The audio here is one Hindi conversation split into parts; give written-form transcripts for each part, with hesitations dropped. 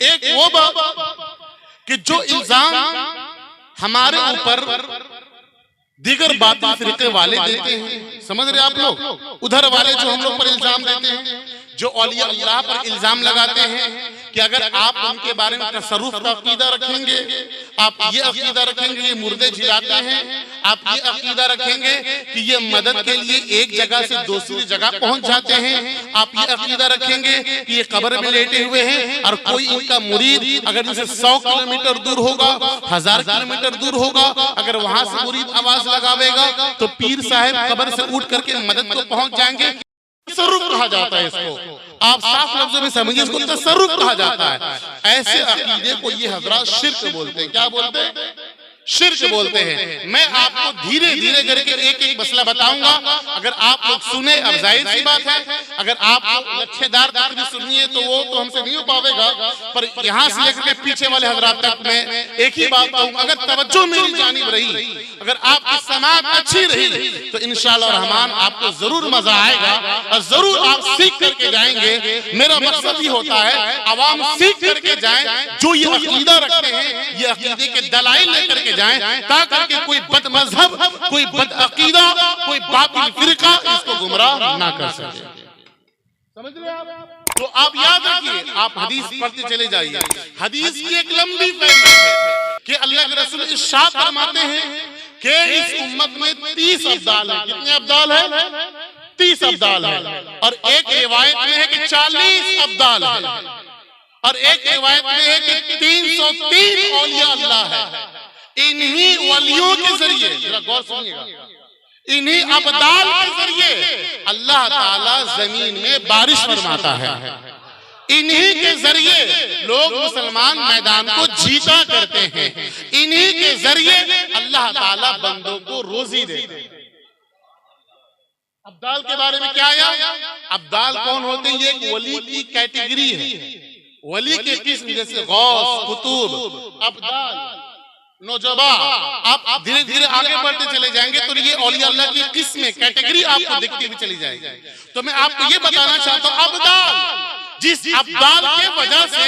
एक वो बात कि जो इल्जाम हमारे ऊपर दीगर बातिल फिरके वाले देते हैं, समझ रहे आप लोग, उधर वाले जो हम लोग पर इल्जाम देते हैं, जो औलिया अल्लाह पर इल्जाम लगाते हैं कि अगर आप उनके बारे में तसर्रुफ का अकीदा रखेंगे, आप ये अकीदा रखेंगे ये मुर्दे जिलाते हैं, आप ये अकीदा रखेंगे कि ये मदद के लिए एक जगह से दूसरी जगह पहुंच जाते हैं, आप ये अकीदा रखेंगे कि ये कब्र में लेटे हुए हैं और कोई इनका मुरीद अगर इनसे 100 किलोमीटर दूर होगा, 1000 किलोमीटर दूर होगा, अगर वहां से मुरीद आवाज लगावेगा तो पीर साहब कब्र से उठ करके मदद को पहुंच जाएंगे। तसर्रुफ कहा जाता है इसको, आप साफ लफ्जों में समझिए, इसको तसर्रुफ कहा जाता है। ऐसे अकीदे को ये हजरात शिर्क बोलते हैं। क्या बोलते हैं? शिर्क बोलते हैं। मैं आपको धीरे धीरे करके एक एक मसला बताऊंगा, अगर आप लोग सुने, अब जाहिर सी बात है अगर आप लच्छेदार तक भी सुनिए तो वो तो हमसे नहीं हो पाएगा, पर यहाँ से लेकर के पीछे वाले हजरात तक मैं एक ही बात कहूंगा, अगर तवज्जो मेरी जानिब रही, अगर आपकी समाज अच्छी रही तो इंशाअल्लाह रहमान आपको जरूर मजा आएगा और जरूर आप सीख करके जाएंगे। मेरा मकसद ही होता है आवाम सीख करके जाए, जो ये अकीदा रखते हैं ये अकीदे के दलाइल लेकर के जाएं, ताकि कोई बद मजहब, कोई बद अकीदा, कोई बातिल फिरका इसको गुमराह ना कर सके। समझ रहे आप? तो आप याद रखिए, आप हदीस पढ़ते चले जाइए। हदीस की एक लंबी फहरिस्त है कि अल्लाह के रसूल इरशाद फरमाते हैं कि इस उम्मत में 30 अब्दाल है। कितने अब्दाल है? 30 अब्दाल है। और एक रिवायत में है कि 40 अब्दाल है, और एक रिवायत में है कि 303 औलिया अल्लाह है। इन्हीं वलियों के जरिए, जरा गौर सुनिएगा, इन्हीं अब्दाल के जरिए अल्लाह ताला जमीन में बारिश फरमाता है। इन्हीं के जरिए लोग मुसलमान मैदान को जीता करते हैं। इन्हीं के जरिए अल्लाह ताला बंदों को रोजी देते हैं। अब्दाल के बारे में क्या आया? अब्दाल कौन होते हैं? ये एक वली की कैटेगरी है, वली के किस्म, जैसे गौस, कुतुब, अब्दाल, नौजबा। आप धीरे धीरे आगे बढ़ते चले जाएंगे तो ये औलिया अल्लाह की किस्में, कैटेगरी आपको दिखती हुई चली जाएगी। तो मैं आपको ये बताना चाहता हूँ, अब्दाल, जिस अब्दाल के वजह से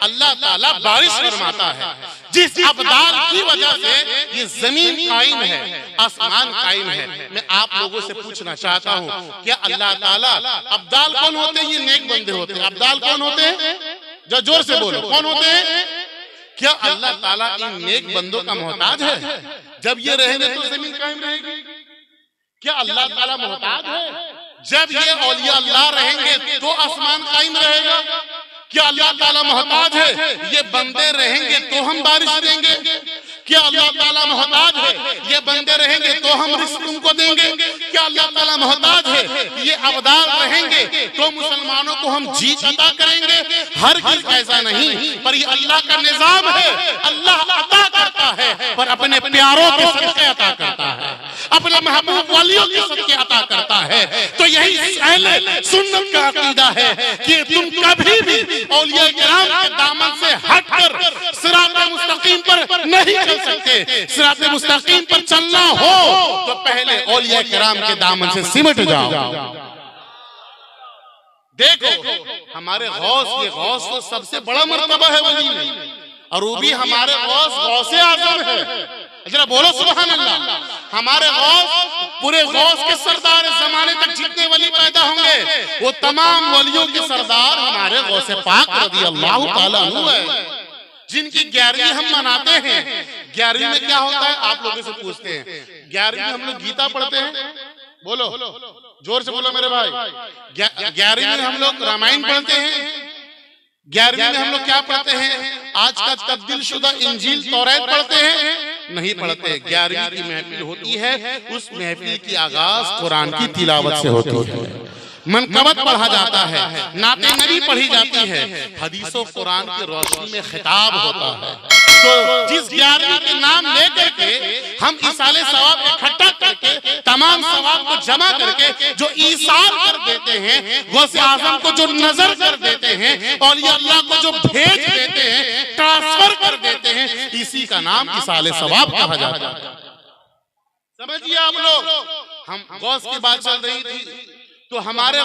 अल्लाह ताला बारिश फरमाता है, जिस अब्दाल की वजह से ये जमीन कायम है, आसमान कायम है। मैं आप लोगों से पूछना चाहता हूँ, क्या अल्लाह ताला, अब्दाल कौन होते हैं? ये नेक बंदे होते हैं। अब्दाल कौन होते हैं? जो जोर से बोलो, कौन होते हैं? क्या अल्लाह ताला इन नेक बंदों का मोहताज है? जब ये रहेंगे तो जमीन कायम रहेगी। क्या अल्लाह ताला मोहताज है? जब ये औलिया अल्लाह रहेंगे तो आसमान कायम रहेगा। क्या अल्लाह ताला मोहताज है? ये बंदे रहेंगे तो हम बारिश देंगे। क्या अल्लाह ताला मोहताज है? ये बंदे रहेंगे तो हम रिस्क उनको देंगे। क्या अल्लाह ताला मोहताज है? ये अब्दाल रहेंगे तो मुसलमानों को हम जीत अता करेंगे? हर चीज ऐसा नहीं, पर ये अल्लाह का निजाम है। अल्लाह अता करता है, पर अपने प्यारों के सदके अता करता है, अपने महबूब वालियों के सदके अता करता है। तो यही अहले सुन्नत का अकीदा है कि तुम कभी भी औलिया किराम के दामन से हटकर सिरात मुस्तकीम पर नहीं चल सकते। सिरात मुस्तकीम पर चलना हो तो पहले औलिया किराम के दामन से सिमट जाओ। देखो हमारे गौस, ये गौस तो सबसे बड़ा मर्तबा है वली में, और वो भी हमारे गौस गौसे आजम है। जरा बोलो सुभान अल्लाह। हमारे गौस पूरे गौस के सरदार, जमाने तक जितने वली पैदा होंगे वो तमाम वलियों के सरदार हमारे गौसे पाक रज़ी अल्लाह ताला अन्हु है, जिनकी 11वीं हम मनाते हैं। 11वीं में क्या होता है आप लोगों से पूछते हैं? 11वीं में हम लोग गीता पढ़ते हैं। बोलो जोर से बोलो मेरे भाई। 11वीं में हम लोग रामायण पढ़ते हैं। 11वीं में हम लोग क्या पढ़ते हैं? आज का तब्दील शुदा इंजील तौरात पढ़ते हैं? नहीं पढ़ते। 11वीं की महफिल होती है, उस महफिल की आगाज कुरान की तिलावत से होती है, मनकबत पढ़ा जाता है, नाते नबी पढ़ी जाती है, हदीसों कुरान की रोशनी में खिताब होता है। तो जिस 11वीं के नाम लेकर के हम इसाले सवाब इकट्ठा करके तमाम सवाब को जमा करके जो ईसार कर देते हैं, गौसे आजम को जो नजर कर देते हैं, औलिया अल्लाह को जो भेज देते हैं, ट्रांसफर कर देते हैं, इसी का नाम इसाले सवाब कहा जाता है। समझिए आप लोग, हम गौस की बात चल रही थी तो हमारे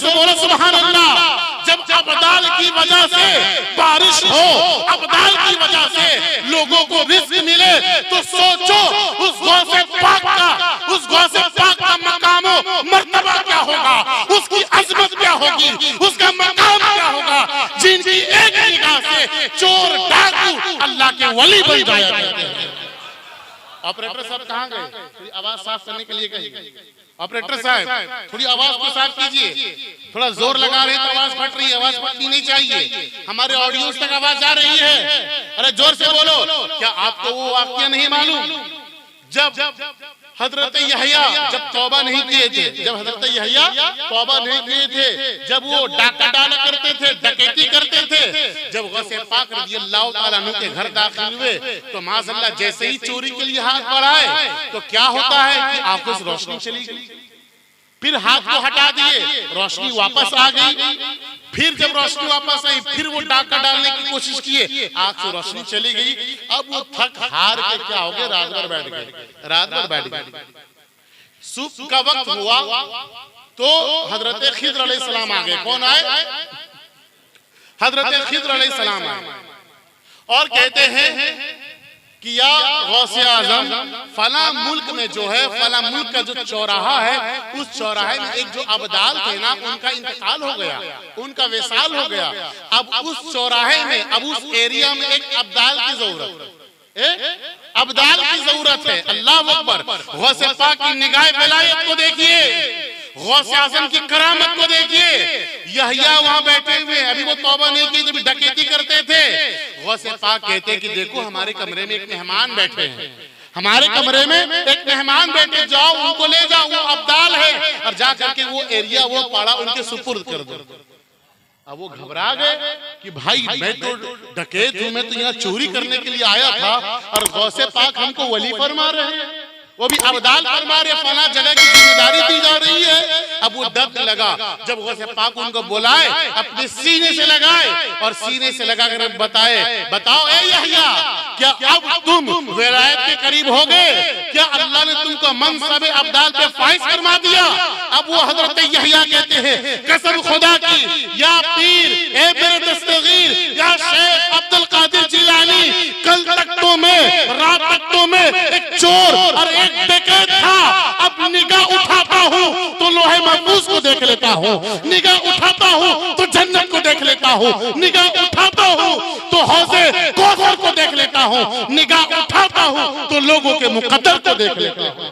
से बोलो सुभान अल्लाह। जब अबदाल की वजह से बारिश हो, अबदाल की वजह से लोगों को रिस्क मिले, तो सोचो उस गौसे पाक का मकाम मर्तबा क्या होगा, उसकी अजमत क्या होगी, उसका मकाम क्या होगा, जिनकी एक निगाह से चोर डाकू अल्लाह के वली बन जाया करते हैं। ऑपरेटर साहब कहाँ गए? थोड़ी आवाज साफ करने के लिए गए। ऑपरेटर साहब थोड़ी आवाज को साफ कीजिए, थोड़ा जोर लगा रहे हैं तो आवाज फट रही है, आवाज फटनी नहीं चाहिए, हमारे ऑडियंस तक आवाज जा रही है। अरे जोर से बोलो। क्या आपको वो वाकया नहीं मालूम जब हजरत यहया जब तौबा नहीं किए थे, जब हजरत यहया तौबा नहीं किए थे, जब वो डाका डाला करते थे, डकैती करते थे, जब गौसे पाक रज़ियल्लाहु ताला अन्हु के घर दाखिल हुए तो माज़अल्लाह जैसे ही चोरी के लिए हाथ बढ़ाए तो क्या होता है कि आंखों से रोशनी चली गई, फिर हाथ को हटा दिए, रोशनी वापस आ गई, फिर जब रोशनी वापस आई फिर वो डाका डालने की कोशिश किए, आंख से रोशनी चली गई। अब वो थक हार के क्या हो गए, रात भर बैठ गए। सुबह का वक्त हुआ तो हजरत खिद्र अलैहिस्सलाम आ गए। कौन आए? हजरत खिद्र अलैहिस्सलाम आए और कहते हैं कि या गौसे आजम, फला मुल्क में जो है, फला मुल्क का जो चौराहा है, उस चौराहे में एक जो अबदाल थे ना, उनका इंतकाल हो गया, उनका विसाल हो गया। अब उस चौराहे में, अब उस एरिया में एक अबदाल की जरूरत, अबदाल की जरूरत है। अल्लाह अकबर। गौसे पाक की निगाह विलायत को देखिए, गौसे आजम की करामत को देखिए। यहया वहां बैठे हुए, अभी वो तौबा नहीं की, जब डकैती करते थे। गौसे पाक कहते कि देखो हमारे कमरे में एक मेहमान बैठे हैं, हमारे कमरे में एक मेहमान बैठे, जाओ उनको ले जाओ, वो अब्दाल है, और जा करके वो एरिया, वो पाड़ा उनके सुपुर्द कर दो। अब वो घबरा गए कि भाई मैं तो डकैत हूं, मैं तो यहाँ चोरी करने के लिए आया था और गौसे पाक हमको वली फरमा रहे हैं, वो भी अबदाल फरमा रहे, फला जगह की जिम्मेदारी दी जा रही है। अब वो दर्द लगा, जब गौसे पाक उनको बुलाए, अपने सीने से लगाए और सीने से लगाकर बताए, बताओ ए यहया, क्या अब तुम विलायत के करीब हो गए? क्या अल्लाह ने तुमको मनसब अब्दाल पे फाइज फरमा दिया? अब वो हजरत यहया कहते हैं, कसम खुदा की, या पीर, ए मेरे दस्तगीर, या शेख अब्दुल कादिर जिलानी, कल तक तो मैं, रात तक तो मैं एक चोर और एक डकैत था, अब निगाह उठाता हूँ तो लोहे महफूज को देख लेता हूँ, निगाह उठाता हूँ तो जन्नत को देख लेता हूँ, निगाह उठाता हूँ तो हौज़े कौसर को देख लेता हूँ, निगाह उठाता हूँ तो लोगों के मुकद्दर को देख लेता हूँ।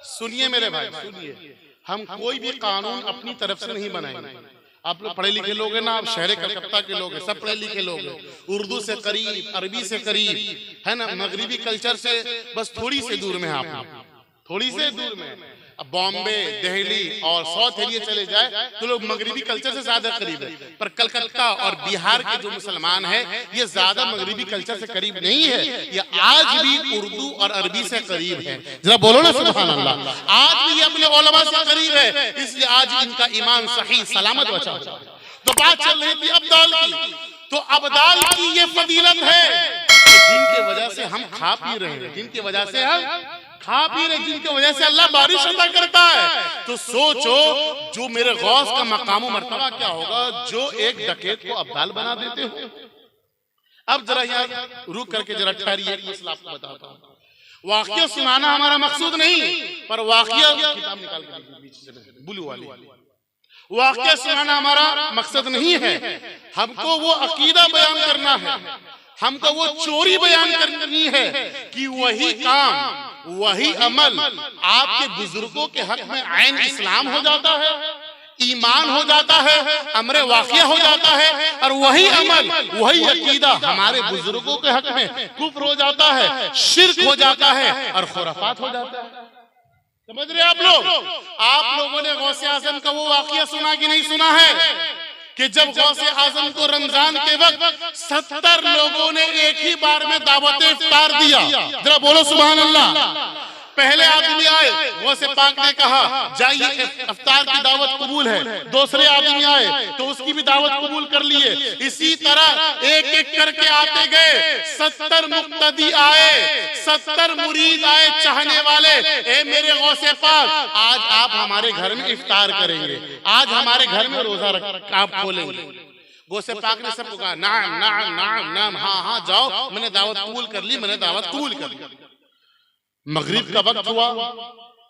सुनिए मेरे भाई, सुनिए, हम कोई भी कानून अपनी तरफ से नहीं बनाएंगे। आप लोग पढ़े लिखे लोग हैं ना, आप शहर कलकत्ता के लोग हैं, सब पढ़े लिखे लोग हैं, उर्दू से करीब, अरबी से करीब है ना, मगरिबी कल्चर से बस थोड़ी से दूर में, आप थोड़ी से दूर में। अब बॉम्बे, दिल्ली और साउथ एरिया चले जाए तो लोग मगरिबी कल्चर से ज्यादा करीब है, पर कलकत्ता और बिहार के जो मुसलमान है ये ज्यादा मगरिबी कल्चर से करीब नहीं है, ये आज भी उर्दू और अरबी से करीब है। जरा बोलो ना सुभान अल्लाह। आज भी अपने उलमा से करीब है, इसलिए आज इनका ईमान सही सलामत बचा हुआ है। तो बात चल रही थी अब्दाल की, तो अब्दाल की ये फजीलत है जिनके वजह से हम खा पी रहे हैं, जिनकी वजह से हम खा पी रहे, जिनकी वजह से अल्लाह बारिश अता करता है। तो सोचो जो मेरे गौस का मकाम मर्तबा क्या होगा जो एक डकैत को अब्दाल बना देते हो। अब जरा यहाँ रुक करके जरा ठहरिए, एक मसला आपको बताता हूँ। वाकया सुनाना हमारा मकसूद नहीं, पर वाकया, किताब निकाल के बीच से ब्लू वाली, वाकया सुनाना हमारा मकसद नहीं है। हमको वो अकीदा बयान करना है, हमको वो चोरी बयान करनी है कि वही काम, वही अमल आपके बुजुर्गों के हक में आइन इस्लाम हो जाता है, ईमान हो जाता है, अमरे वाक़िया हो जाता है, और वही अमल, वही अकीदा हमारे बुजुर्गों के हक में कुफ्र हो जाता है, शिर्क हो जाता है और खुराफात हो जाता है। समझ रहे आप लोग? आप लोगों ने गौसे आजम का वो वाक़िया सुना कि नहीं सुना है कि जब गौसे आजम को रमजान के वक्त 70 लोगों ने एक ही बार में दावत इफ्तार दिया? जरा बोलो सुभान अल्लाह। पहले आदमी आए, गौसे पाक ने कहा जाइए इफ्तार की दावत कबूल है। दूसरे आदमी आए तो उसकी भी दावत कबूल कर लिए। इसी तरह एक एक करके आते गए। 70 मुक्तदी आए, 70 मुरीद आए चाहने वाले। ए मेरे गौसे पाक, आज आप हमारे घर में इफ्तार करेंगे, आज हमारे घर में रोजा आप खोलेंगे। गौसे पाक ने सबको कहा नाम नाम नाम नाम, हाँ हाँ जाओ, मैंने दावत कबूल कर ली, मैंने दावत कबूल कर ली। मगरिब का वक्त हुआ,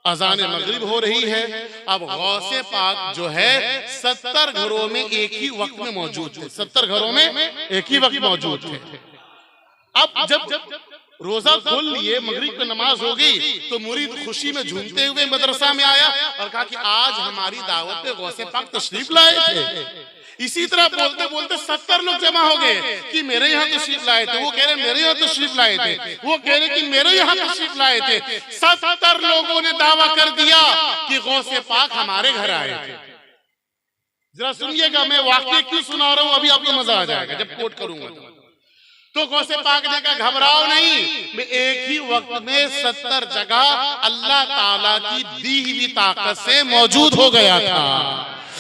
अजान मगरिब हो रही है। अब गौसे पाक जो है 70 घरों में एक ही वक्त में मौजूद थे, 70 घरों में एक ही वक्त मौजूद थे। अब जब रोजा खोल लिए, मगरिब की नमाज हो गई, तो मुरीद खुशी में झूमते हुए मदरसा में आया और कहा कि आज हमारी दावत पे गौसे पाक तशरीफ लाए थे। इसी तरह बोलते बोलते 70 लोग जमा हो गए कि मेरे यहाँ तशरीफ लाए थे। वो कह रहे मेरे यहाँ तशरीफ लाए थे, वो कह रहे कि मेरे यहाँ तशरीफ लाए थे। 70 लोगों ने दावा कर दिया कि गौसे पाक हमारे घर आए थे। जरा सुनिएगा, मैं वाकई क्यों सुना रहा हूँ, अभी आपको मजा आ जाएगा जब कोट करूंगा। तो गौसे पाक ने कहा घबराओ नहीं, मैं एक ही वक्त में 70 जगह अल्लाह ताला की दी हुई ताकत से मौजूद हो गया था।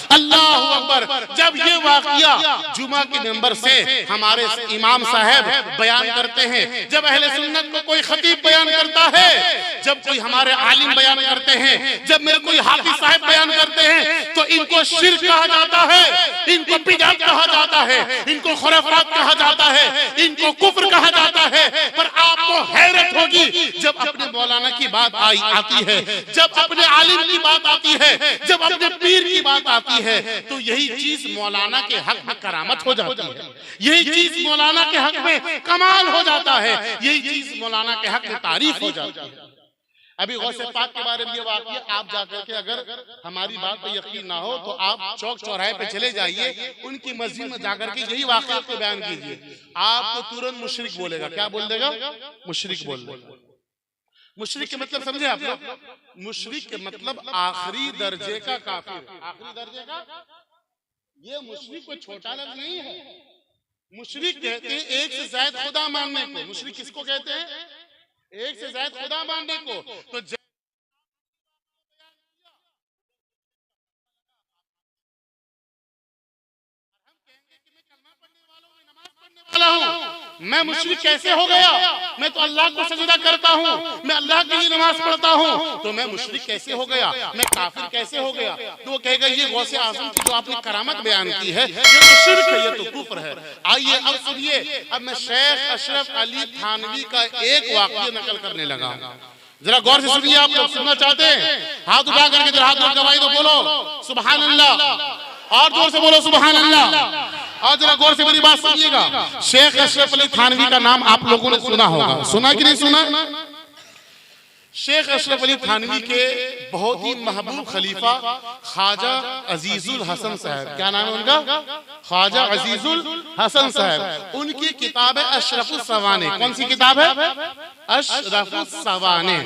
अल्लाह अकबर। जब ये वाकया जुमा के मेंबर से हमारे इमाम साहब बयान करते हैं, जब अहले सुन्नत को कोई खतीब बयान करता है, जब कोई हमारे आलिम बयान करते हैं, जब मेरे कोई हाफिज साहब बयान करते हैं, तो इनको शिर्क कहा जाता है, इनको बिदअत कहा जाता है, इनको खुराफात कहा जाता है, इनको कुफ्र कहा जाता है। पर आपको हैरत होगी जब अपने मौलाना की बात आती है, जब अपने आलिम की बात आती है, जब अपने पीर की बात आती है, तो यही चीज मौलाना के हक में करामत हो जाती है, यही चीज मौलाना के हक में कमाल हो जाता है, यही चीज मौलाना के हक में तारीफ हो जाती है। अभी गौसे पाक के बारे में ये वाकया आप जाकर के अगर हमारी बात पर यकीन ना हो तो आप चौक चौराहे पे चले जाइए, उनकी मस्जिद में जाकर के यही वाकया को बयान कीजिए, आपको तुरंत मुशरिक बोलेगा। क्या बोल देगा? मुशरिक बोल देगा। मुशरिक के मतलब समझे आप लोग? मुशरिक के मतलब आखिरी दर्जे का काफिर, आखिरी दर्जे का। ये मुशरिक कोई छोटा लफ्ज नहीं है। मुशरिक कहते हैं एक से ज्यादा खुदा मानने को। मुशरिक किसको कहते हैं? एक से ज्यादा खुदा मानने को। तो मैं मुशरिक कैसे हो गया? मैं तो अल्लाह को सजदा करता हूँ, मैं अल्लाह की ही नमाज पढ़ता हूँ, तो मैं मुशरिक कैसे हो गया? मैं काफिर कैसे हो गया? तो वो कहेगा ये गौसे आजम की जो आपने करामत बयान की है, ये तो शिर्क है, ये तो कुफ्र है। आइए अब सुनिए, अब मैं शेख अशरफ अली थानवी का एक वाकया नकल करने लगा। जरा गौर से सुनिए, आप लोग सुनना चाहते हैं? हाथ उठा करके जरा हाथ गवाही तो बोलो सुभान अल्लाह, और जोर से बोलो सुभान अल्लाह। और जरा गौर से मेरी बात सुनिएगा, शेख अशरफ अली थानवी का नाम आप लोगों ने सुना होगा, सुना कि नहीं सुना? शेख अशरफ अली थानवी के बहुत ही महबूब खलीफा ख्वाजा अजीजुल हसन साहब, क्या नाम है उनका? ख्वाजा अजीजुल हसन साहब। उनकी किताब है अशरफुस सवाने। कौन सी किताब है? अशरफुस सवाने।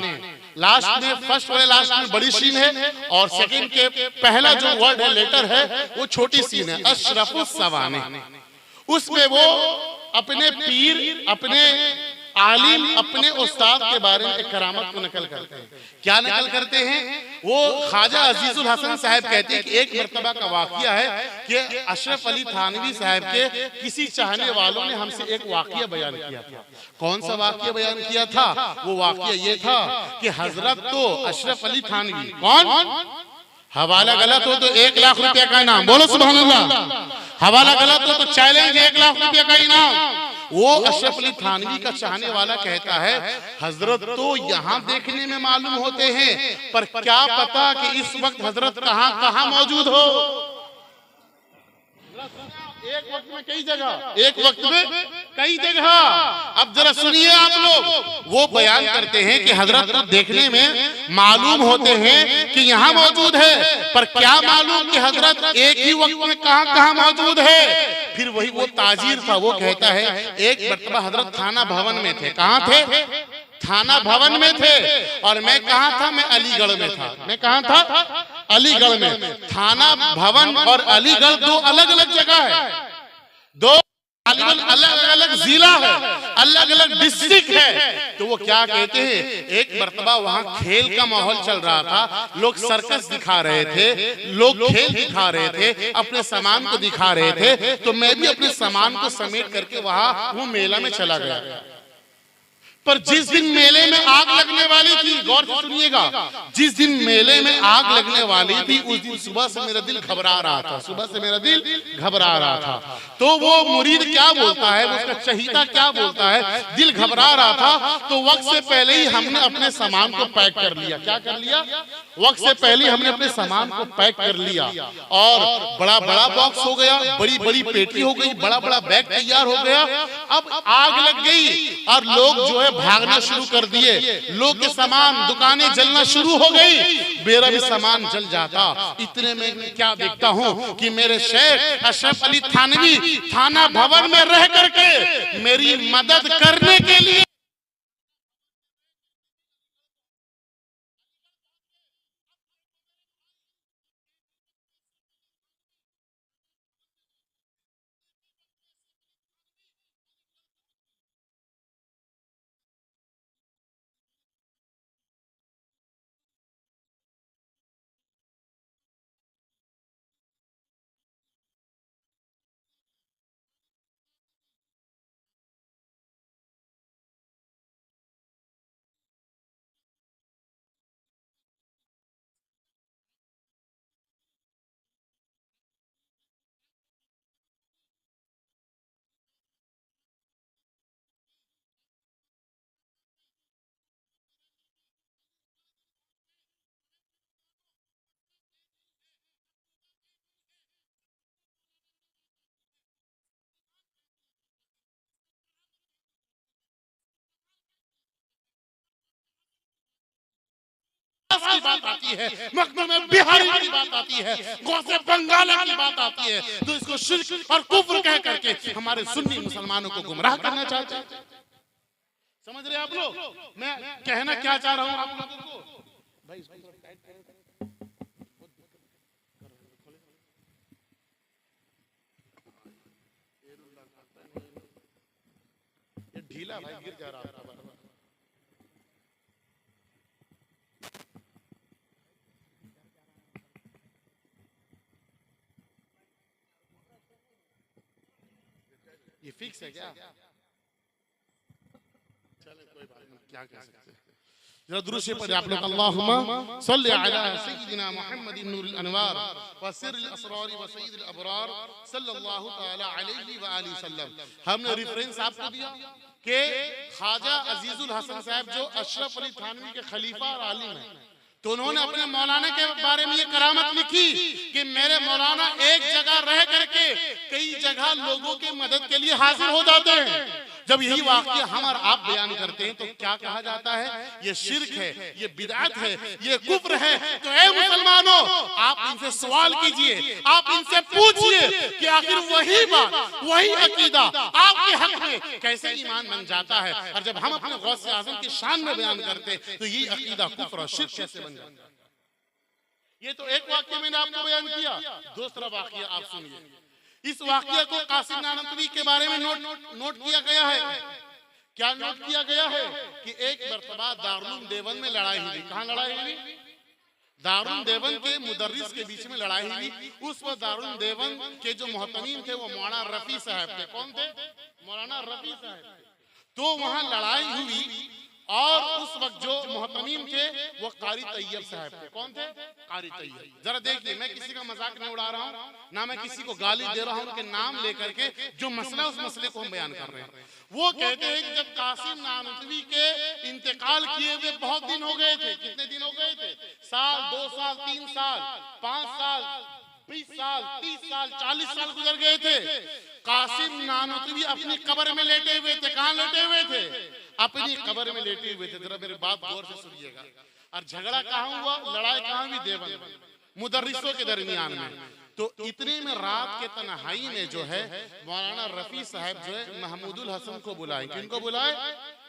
लास्ट में, फर्स्ट वाले लास्ट में बड़ी सीन है और सेकंड के पहला जो वर्ड है, लेटर है, वो छोटी सीन है, अशरफुस सवाने। उसमें वो अपने पीर, अपने आलिम, अपने उस्ताद के बारे में एक करामत को नकल करते हैं। क्या नकल करते हैं? वो ख्वाजा अजीजुल हसन साहब कहते हैं कि एक मर्तबा का वाकया है कि अशरफ अली थानवी साहब के किसी चाहने वालों ने हमसे एक वाकया बयान किया था। कौन सा वाकया बयान किया था? वो वाकया ये था कि हजरत तो अशरफ अली थानवी, कौन? हवाला गलत हो तो 1 लाख रुपया का इनाम, बोलो सुभान अल्लाह। हवाला गलत हो तो चैलेंज 1 लाख रुपया का इनाम। वो अशरफ अली थानवी का चाहने वाला कहता है हजरत तो यहाँ देखने में मालूम होते हैं, पर क्या पता कि इस वक्त हजरत कहाँ मौजूद हो। एक वक्त में कई जगह, एक वक्त में कई जगह। अब जरा सुनिए आप लोग, वो बयान करते हैं कि हजरत को देखने में मालूम होते हैं कि यहाँ मौजूद है, पर क्या मालूम कि हजरत एक ही वक्त में कहाँ मौजूद है। फिर वही वो ताजीर था, वो कहता है एक मर्तबा हजरत थाना भवन में थे। कहाँ थे? थाना भवन में थे। और मैं कहाँ था? मैं अलीगढ़ में था। मैं कहाँ था? अलीगढ़ में। थाना भवन और अलीगढ़ दो अलग अलग जगह है, दो गालिबन अलग अलग जिला है, अलग अलग डिस्ट्रिक्ट है। तो वो क्या कहते हैं, एक मर्तबा वहां खेल का माहौल चल रहा था, लोग सर्कस दिखा रहे थे, लोग खेल दिखा रहे थे, अपने सामान को दिखा रहे थे। तो मैं भी अपने सामान को समेट करके वहां वो मेला में चला गया। पर जिस दिन मेले में आग लगने वाली थी, गौर से सुनिएगा, जिस दिन मेले में आग लगने वाली थी उस दिन सुबह से मेरा दिल घबरा रहा था, सुबह से मेरा दिल घबरा रहा था। तो वो मुरीद क्या बोलता है, उसका चहीता क्या बोलता है, दिल घबरा रहा था। तो वक्त से पहले ही हमने अपने सामान को पैक कर लिया। क्या कर लिया? वक्त से पहले हमने अपने सामान को पैक कर लिया और बड़ा बड़ा बॉक्स हो गया, बड़ी बड़ी पेटी हो गई, बड़ा बड़ा बैग तैयार हो गया। अब आग लग गई और लोग जो है भागना शुरू कर दिए, लोग के सामान दुकानें जलना शुरू हो गई, मेरा भी सामान जल जाता। इतने में क्या देखता हूँ कि मेरे शेख अशरफ अली थानवी थाना भवन में रह करके मेरी मदद करने के लिए की बात आती है, मखदूम में बिहारी की बात आती है, गौसे बंगाला की बात आती है, तो इसको शिर्क और कुफ्र कह करके हमारे सुन्नी मुसलमानों को गुमराह करना चाहते हैं। समझ रहे आप लोग मैं कहना क्या चाह रहा हूं आप लोगों को? भाई ये ढीला भाई गिर जा रहा था। ये फिक्स है क्या? चले कोई बात नहीं, क्या कह सकते हैं। जरा दुरूद शरीफ पढ़े आप लोग। अल्लाहुम्मा सल्लि अला सय्यिदिना मुहम्मदिन नूरुल अनवार व सिर्रिल असरार व सय्यिदिल अबरार सल्लल्लाहु तआला अलैहि व आलिहि वसल्लम। हमने रेफरेंस आपको दिया कि ख्वाजा अजीजुल हसन साहब जो अशरफ अली थानवी के खलीफा और आलिम हैं, तो उन्होंने अपने मौलाना के बारे में ये करामत लिखी कि मेरे मौलाना एक जगह रह करके कई जगह लोगों की मदद के लिए हाजिर हो जाते हैं। जब यही वाकया हम और आप बयान करते हैं तो क्या कहा जाता है? ये शिर्क है, ये बिदअत है, ये कुफ्र है। तो ऐ मुसलमानों, आप इनसे सवाल कीजिए, आप इनसे पूछिए कि आखिर वही बात, वही अकीदा आपके हक में कैसे ईमान बन जाता है, और जब हम अपने गौसे आज़म की शान में बयान करते हैं तो ये अकीदा कुफ्र और शिर्क कैसे बन जाता है। ये तो एक वाक्य मैंने आपको बयान किया। दूसरा वाक्य आप सुनिए। इस वाक्य को कासिम नानवी के बारे में नोट किया गया है। क्या नोट किया गया है कि एक मर्तबा दारुल देवबंद में लड़ाई हुई। कहां लड़ाई हुई? दारुल देवबंद के मुदर्रिस के बीच में लड़ाई हुई। उस वक्त दारुल देवबंद के जो मोहतमीम थे वो मौलाना रफी साहब थे। कौन थे? मौलाना रफी साहब थे। तो वहां लड़ाई हुई और उस वक्त जो मोहतमीम थे वो कारी तैयब साहब थे। कौन थे? कारी तैयब। जरा देखिए, मैं किसी का मजाक नहीं उड़ा रहा हूँ, ना मैं किसी को गाली दे रहा हूँ, उनके नाम लेकर के जो मसला उस मसले को हम बयान कर रहे हैं। वो कहते हैं कि जब कासिम नानवी के इंतकाल किए हुए बहुत दिन हो गए थे। कितने दिन हो गए थे? साल, 2 साल, 3 साल, 5 साल, 20 साल, 30 साल, 40 साल गुजर गए थे। कासिम नानवी अपनी कब्र में लेटे हुए थे। कहां लेटे हुए थे? अपनी कब्र में लेटे हुए थे। जरा मेरी बात गौर से सुनिएगा। और झगड़ा कहां हुआ? लड़ाई कहां हुई? देवबंद, मुदर्रिसों के दरमियान में। तो इतने में रात के तन्हाई में जो है मौलाना रफी साहब जो है महमूदुल हसन को बुलाए। किनको बुलाए?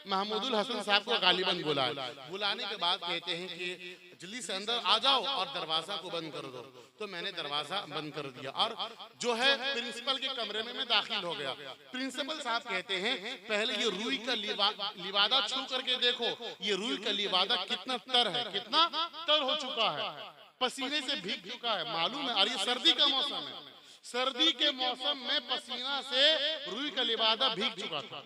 महमूदुल हसन साहब को गालिबन बुलाए। बुलाने के बाद कहते हैं कि जल्दी से अंदर आ जाओ और दरवाजा को बंद कर दो। तो मैंने दरवाजा बंद कर दिया और जो है प्रिंसिपल के कमरे में मैं दाखिल हो गया। प्रिंसिपल साहब कहते हैं पहले ये रुई का लिवादा छू करके देखो, ये रुई का लिवादा कितना तर है, कितना तर हो चुका है, पसीने से भीग चुका है, मालूम है। और ये सर्दी का मौसम है, सर्दी के मौसम में पसीना से रुई का लिवादा भीग चुका था,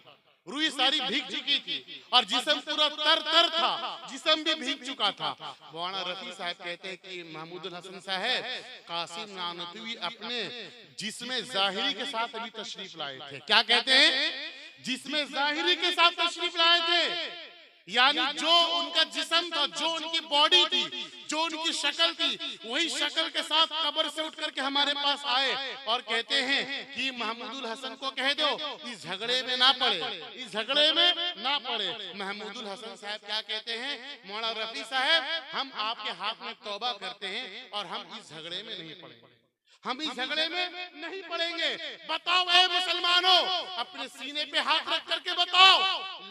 रुई सारी भीग चुकी थी और जिस्म पूरा तर तर था, जिस्म भी भीग चुका था। मौलाना रफी साहब कहते हैं कि महमूदुल हसन साहब कासिम नानतवी अपने जिस्म ज़ाहिरी के साथ अभी तशरीफ लाए थे। क्या कहते हैं? जिस्म ज़ाहिरी के साथ तशरीफ लाए थे, यानी जो उनका जिस्म था, जो उनकी बॉडी थी, जो उनकी शक्ल थी, वही शक्ल के साथ कब्र से उठ करके हमारे पास आए और कहते हैं कि महमूदुल हसन को कह दो इस झगड़े में ना पड़े, इस झगड़े में ना पड़े। महमूदुल हसन साहब क्या कहते हैं? मौलाना रफी साहब हम आपके हाथ में तौबा करते हैं और हम इस झगड़े में नहीं पड़ेंगे, हम इस झगड़े में नहीं पड़ेंगे। बताओ ऐ मुसलमानों, अपने सीने पे हाथ रख करके बताओ,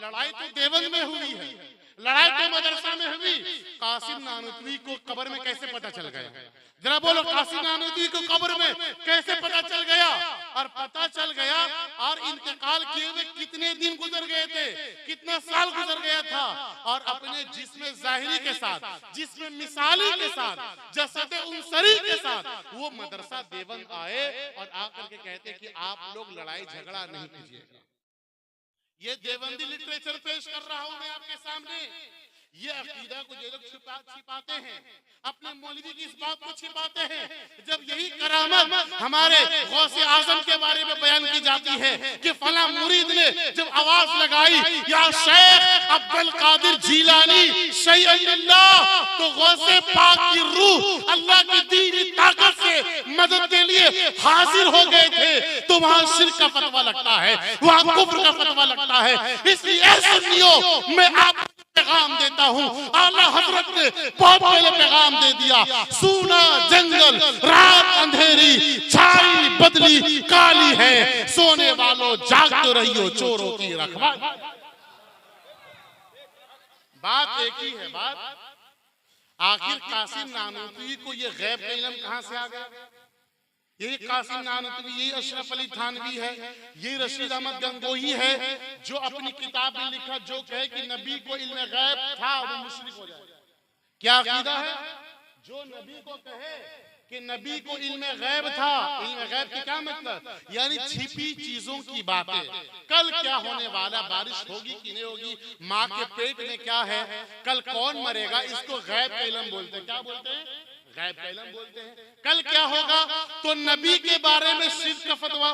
लड़ाई तो देवबंद में हुई है, लड़ाई तो मदरसा में हुई, कासिम नानतवी को कब्र में कैसे पता चल गया? जरा बोलो, कासिम नानतवी को कब्र में कैसे पता चल गया? और पता चल गया और इंतकाल किए हुए कितने दिन गुजर गए थे, कितना साल गुजर गया था, और अपने जिस्म ज़ाहिरी के साथ, जिस्म मिसाली के साथ, जसद उनसरी के साथ वो मदरसा देवबंद आए और आकर के कहते कि आप लोग लड़ाई झगड़ा नहीं कीजिएगा। ये देवबंदी लिटरेचर पेश कर रहा हूं मैं आपके सामने। ये अकीदा को जो लोग छिपाते हैं, अपने मौलवी की इस बात को छिपाते हैं, जब यही करामत हमारे गौसे आजम के बारे में बयान की जाती है कि फला मुरीद ने जब आवाज लगाई या शेख अब्दुल कादिर जीलानी शैअल्लाह, तो गौसे पाक की रूह अल्लाह की दीनी ताकत से मदद के लिए हाजिर हो गए थे, तो वहां शिर्क का फतवा लगता है, वहां कुफ्र का फतवा लगता है। इसलिए सुन्नियों मैं आप पैगाम देता हूँ, आला हजरत ने बहुत पहले पैगाम दे दिया, सूना जंगल रात अंधेरी छाई बदली काली है, सोने वालों जाग तो रहियो चोरों की रखवाली। बात एक ही है, बात आखिर कासिम नानतवी को ये गैब का इल्म कहां से आ गया? यही कासिम नानतवी, यही अशरफ अली थानवी है, यही रशीद अहमद गंगोही है जो अपनी किताब में लिखा, जो कहे कि नबी को इल्म गैब था वो मुशरिक हो जाए। क्या अकीदा है? जो नबी को कहे कि नबी को इल्म गैब था, इल्म गैब की क्या मतलब? यानी छिपी चीजों की बातें, कल क्या होने वाला, बारिश होगी कि नहीं होगी, माँ के पेट में क्या है, कल कौन मरेगा, इसको गैब का इल्म बोलते हैं। क्या बोलते हैं? गैब का इल्म बोलते हैं। कल क्या होगा, तो नबी के बारे में शिर्क का फतवा,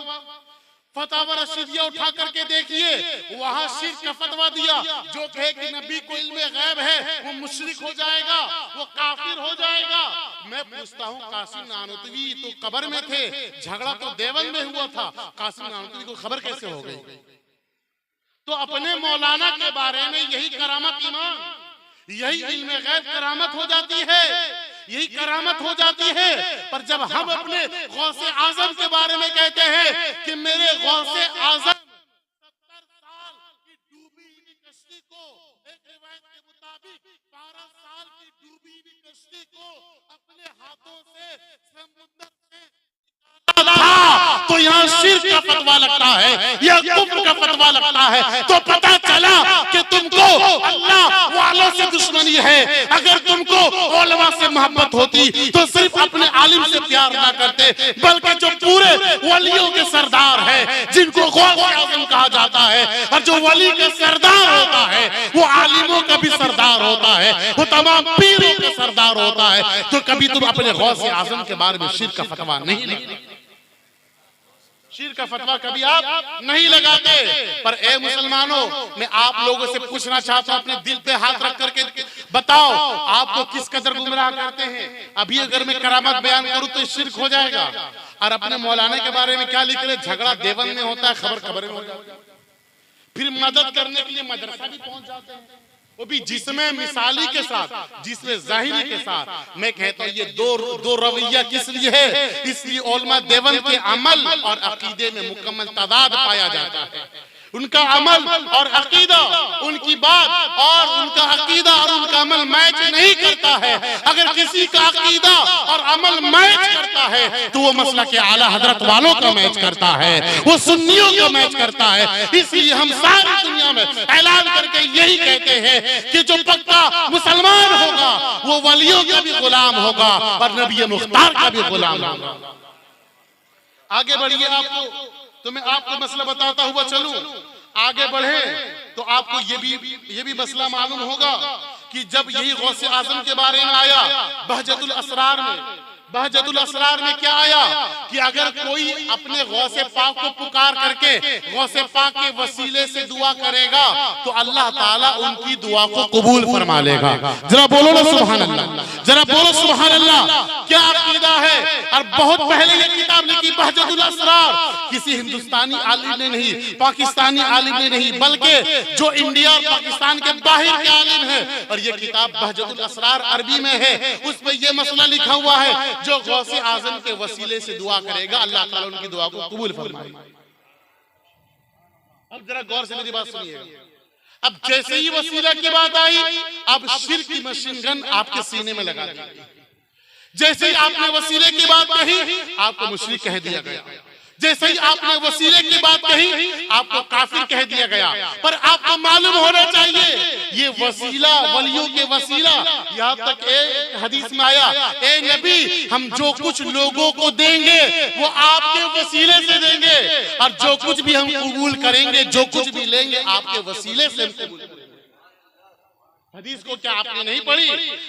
फतावा रशीदिया उठा करके देखिए, वहां शिर्क का फतवा दिया, जो कहे कि नबी को इल्म गैब है वो मुशरिक हो जाएगा, वो काफिर हो जाएगा। मैं पूछता हूँ, कासिम नानतवी तो कब्र में थे, झगड़ा तो देवबंद में हुआ था, कासिम नानतवी को खबर कैसे हो गई? तो अपने मौलाना के बारे में यही करामत ईमान, यही इल्म गैब करामत हो जाती है, यही करामत हो जाती है। पर जब हम अपने गौसे आजम के बारे में कहते हैं कि मेरे गौसे आजम 70 साल की डूबी हुई कश्ती को, एक रिवायत के मुताबिक 12 साल की डूबी हुई कश्ती को अपने हाथों से समुद्र से तो यहाँ शिर्क का फतवा लगता है, यह कुफ्र का फतवा लगता है। तो पता चला कि तुमको अल्लाह वालों से दुश्मनी है। अगर तुमको उलमा से मोहब्बत होती तो सिर्फ अपने आलिम से प्यार ना करते, बल्कि जो पूरे वलियों के सरदार है, जिनको गौसे आज़म कहा जाता है, और जो वली का सरदार होता है वो आलिमों का भी सरदार होता है, वो तमाम पीरों का सरदार होता है। तो कभी तुम अपने गौसे आज़म के बारे में शिर्क का फतवा नहीं लगाते, शिर्क का फतवा कभी आप नहीं लगाते। पर ए मुसलमानों, मैं आप लोगों से पूछना चाहता हूं, अपने दिल पे हाथ रख करके बताओ, आपको किस कदर गुमराह करते हैं? अभी अगर मैं करामत बयान करूं तो शिर्क हो जाएगा। और अपने मौलाना के बारे में क्या लिख रहे? झगड़ा देवबंद में होता है, खबर खबर में हो जाता है। फिर मदद करने के लिए मदरसा भी पहुंच जाते हैं, वो भी जिसमें मिसाली के साथ, जिसमें जाहिरी के साथ। मैं कहता हूँ ये दो रवैया किस लिए है? इसलिए उलमा देवबंद के अमल और अकीदे में मुकम्मल तदाद पाया जाता है। उनका अमल और अकीदा, उनकी बात और उनका अकीदा और उनका अमल मैच नहीं करता है। अगर किसी का अकीदा और अमल मैच करता है तो वो मसला के आला हजरत वालों का मैच करता है, वो सुन्नियों का मैच करता है। इसलिए हम सारी दुनिया में ऐलान करके यही कहते हैं कि जो पक्का मुसलमान होगा वो वलियों का भी गुलाम होगा और नबी मुख्तार का भी गुलाम होगा। आगे बढ़िए, आपको तो मैं आपको मसला बताता हुआ चलूं। आगे बढ़े तो आपको ये भी मसला मालूम होगा कि जब यही गौसे आजम के बारे में आया बहजतुल असरार में क्या आया कि अगर कोई अपने गौसे पाक को पुकार करके गौसे पाक के वसीले से दुआ करेगा तो अल्लाह ताला उनकी दुआ को कबूल फरमा लेगा। जरा बोलो ना सुभान अल्लाह, जरा बोलो सुभान अल्लाह। क्या अकीदा है? और बहुत पहले ये किताब लिखी बहजतुल असरार, किसी हिंदुस्तानी आलिम ने नहीं, पाकिस्तानी आलिम ने नहीं, बल्कि जो इंडिया और पाकिस्तान के बाहर के आलिम है। और ये किताब बहजतुल असरार अरबी में है, उसमें ये मसला लिखा हुआ है जो गौसे आजम के वसीले से दुआ करेगा अल्लाह ताला उनकी दुआ को कबूल फरमाएगा। अब जरा गौर से मेरी बात सुनिएगा। अब जैसे ही वसीला की बात आई, अब शिर्क की मशीन गन आपके सीने में लगा दी। जैसे ही आपने वसीले की बात कही आपको मुशरिक कह दिया गया, जैसे ही आपने वसीले की बात कही आपको काफिर कह दिया गया। पर आपको मालूम होना चाहिए ये वसीला, वलियों के वसीला, यहाँ तक एक हदीस में आया, ए नबी हम जो कुछ लोगों को देंगे वो आपके वसीले से देंगे और जो कुछ भी हम कबूल करेंगे, जो कुछ भी लेंगे आपके वसीले से हम कबूल करेंगे। हदीस को क्या आपने नहीं पढ़ी?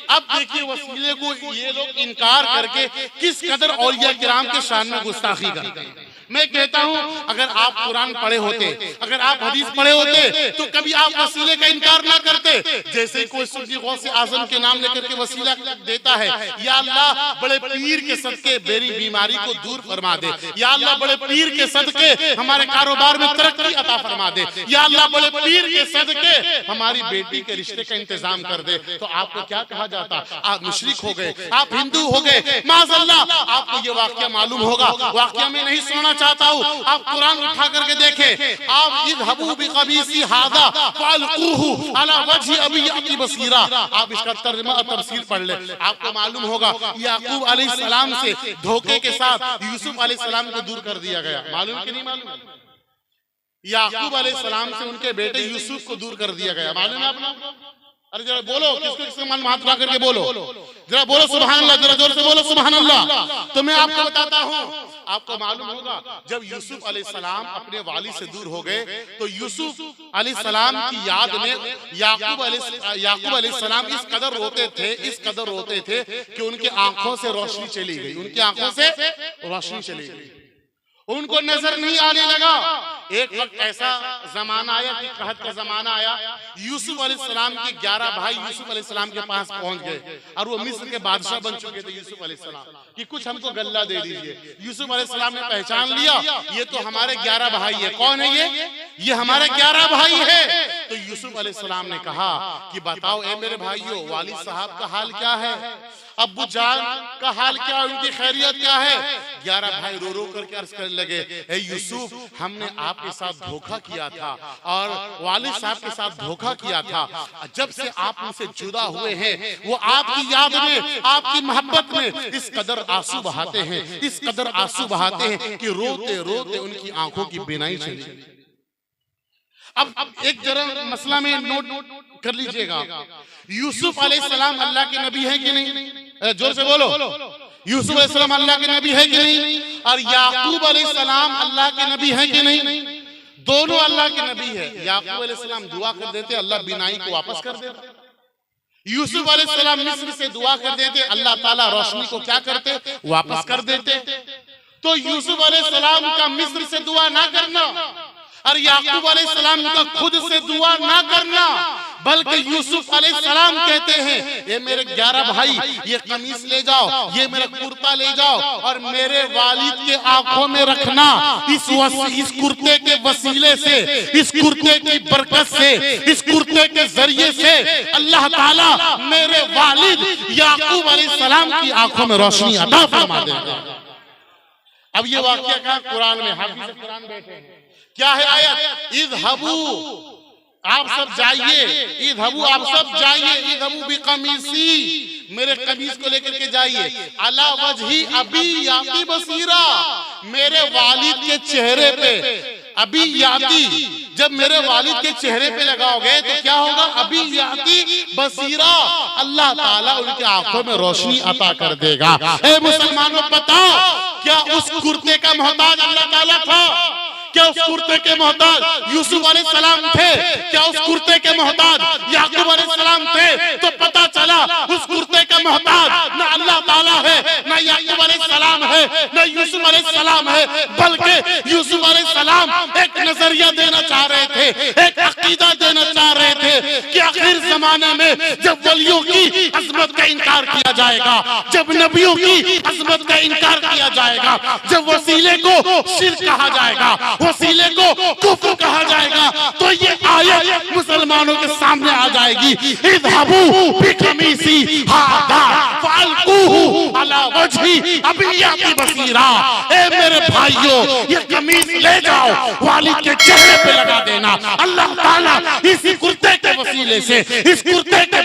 अब देखिए वसीले को ये लोग इनकार करके किस कदर औलिया किराम के शान में गुस्ताखी करते हैं। मैं कहता हूं अगर आप कुरान पढ़े होते, अगर आप हदीस पढ़े होते तो कभी आप वसीले का इनकार ना करते। जैसे कोई सुन्नी गौसे आजम के नाम लेकर के वसीला देता है, या अल्लाह बड़े पीर के सदके मेरी बीमारी को दूर फरमा दे, या अल्लाह बड़े पीर के सदके हमारे कारोबार में तरक्की अता फरमा दे, या अल्लाह बड़े पीर के सदके हमारी बेटी के रिश्ते का इंतजाम कर दे, तो आपको क्या कहा जाता? आप मुशरिक हो गए, आप हिंदू हो गए। माज़अल्लाह आपको ये वाकया मालूम होगा, वाकया में नहीं सुनना चाहता हूँ, आप कुरान उठा करके देखें। आप इज़हबू बिक़मीसी हाज़ा फ़अल्क़ूहु अला वजहि अबी बसीरा, आप इसका तर्जुमा और तफसीर पढ़ ले, आपको मालूम होगा याकूब अलैहिस्सलाम से धोखे के साथ यूसुफ अलैहिस्सलाम को दूर कर दिया गया। मालूम कि नहीं मालूम? याकूब अलैहिस्सलाम से उनके बेटे यूसुफ को दूर कर दिया गया। मालूम है आपको? अरे जरा बोलो, किसको मन हाथ उठा करके बोलो, जरा बोलो सुभान अल्लाह, जरा जोर से बोलो सुभान अल्लाह। तो मैं आपको बताता हूँ, आपको मालूम होगा जब यूसुफ अलैहिस्सलाम अपने वालिद से दूर हो गए तो यूसुफ अलैहिस्सलाम की याद में याकूब अलैहिस्सलाम इस कदर रोते थे कि उनकी आंखों से रोशनी चली गई, उनकी आंखों से रोशनी चली गई, उनको नजर नहीं आने लगा। एक वक्त ऐसा जमाना आया कि कहत का जमाना आया, यूसुफ अलैहिस्सलाम के 11 भाई यूसुफ अलैहिस्सलाम के पास पहुंच गए और वो मिस्र के बादशाह बन चुके थे यूसुफ अलैहिस्सलाम कि कुछ हमको गल्ला दे दीजिए। यूसुफ अलैहिस्सलाम ने पहचान लिया ये तो हमारे 11 भाई है। कौन है ये हमारे 11 भाई है। तो यूसुफ अलैहिस्सलाम ने कहा कि बताओ ए मेरे भाइयों, वालिद साहब का हाल क्या है, अब्बू जान का हाल क्या है, उनकी खैरियत क्या है। 11 भाई रो रो करके अर्ज करने लगे, ए यूसुफ हमने आपके साथ धोखा किया था और वालिद साहब के साथ धोखा किया था। जब से आप उनसे जुदा हुए हैं वो आपकी याद में, आपकी मोहब्बत में इस कदर आंसू बहाते हैं, इस कदर आंसू बहाते हैं कि रोते रोते उनकी आंखों की बिनाई चली। अब एक जरा मसला में नोट कर लीजिएगा, यूसुफ अलैहिस्सलाम अल्लाह के नबी है कि नहीं? जोर से बोलो, यूसुफ अलैहिस्सलाम अल्लाह के नबी है कि नहीं? और याकूब अलैहिस्सलाम अल्लाह के नबी है कि नहीं? दोनों अल्लाह के नबी है। याकूब अलैहिस्सलाम दुआ कर देते, अल्लाह बिनाई को वापस कर देता। यूसुफ अलैहिस्सलाम मिस्र से दुआ कर देते, अल्लाह ताला रोशनी को क्या करते? वापस कर देते। तो यूसुफ अलैहिस्सलाम का मिस्र से दुआ ना करना और याकूब अलैहिस्सलाम का खुद से दुआ ना करना, बल्कि यूसुफ अलैहिस्सलाम कहते हैं, ये मेरे 11 भाई, ये कमीज ले जाओ, ये मेरा कुर्ता ले जाओ और मेरे वालिद के आंखों में रखना। इस कुर्ते के वसीले से, इस कुर्ते की बरकत से, इस कुर्ते के जरिए से अल्लाह ताला मेरे वालिद याकूब अलैहिस्सलाम की आंखों में रोशनी अता फरमा देगा। अब ये वाकया कहाँ कुरान में, हाफिज़ कुरान बैठे हैं, क्या है आयत, इज़हबू, आप सब जाइए, इज़हबू, आप सब जाइए, इज़हबू बिक़मीसी, मेरे कमीज को लेकर के जाइए, अला वजही अबी याती बसीरा, मेरे वालिद के चेहरे पे, अबी याती, जब मेरे वालिद के चेहरे पे लगाओगे तो क्या होगा, अबी याती बसीरा, अल्लाह ताला उनकी आंखों में रोशनी अता कर देगा। ए मुसलमानों, बताओ क्या उस कुर्ते का मोहताज अल्लाह ताला था? क्या उस कुर्ते के मोहताज यूसुफ अलैहिस्सलाम थे? क्या उस कुर्ते के मोहताज याकूब अलैहिस्सलाम थे? तो पता चला उस कुर्ते का मोहताज न अल्लाह ताला है, न याकूब अलैहिस्सलाम है, न यूसुफ अलैहिस्सलाम है, बल्कि यूसुफ अलैहिस्सलाम एक नजरिया देना चाह रहे थे, एक अकीदा देना चाह रहे थे कि आखिर जमाने में जब वलियों की अजमत का इनकार किया जाएगा, जब नबियों की अजमत का इनकार किया जाएगा, जब वसीले को शिर्क कहा जाएगा, वसीले को कुफ्र कहा जाएगा, तो ये आयत मुसलमानों के सामने आ जाएगी, इज़हबू बिक़मीसी हादा फ़अल्क़ूहु अला वजही अबी याती बसीरा। ए मेरे भाइयों, ये कमीज ले जाओ, वालिद के चेहरे पे लगा देना। अल्लाह ताला इसी कुर्ते के वसीले से, इस कुर्ते के